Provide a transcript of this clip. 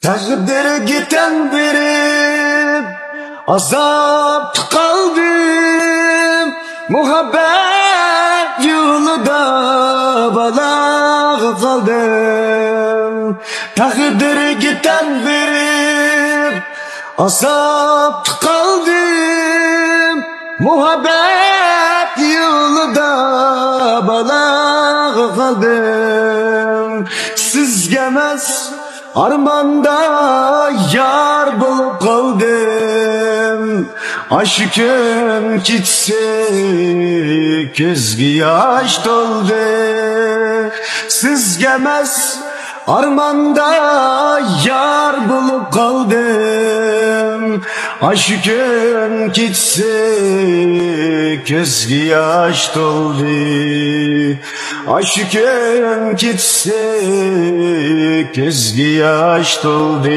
Takdirga tan berib azab qaldim, muhabbet yolida balaq qaldim. Takdirga tan berib azab qaldim, muhabbet yolida balaq qaldim. Sizga emas armanda yar bulup kaldım. Aşkım gitse gözgü yaş doldu. Sizge emas armanda yar bulup kaldım. Aşkım gitse gözgü yaş doldu. Aşkım gitse gözgü yaş doldu.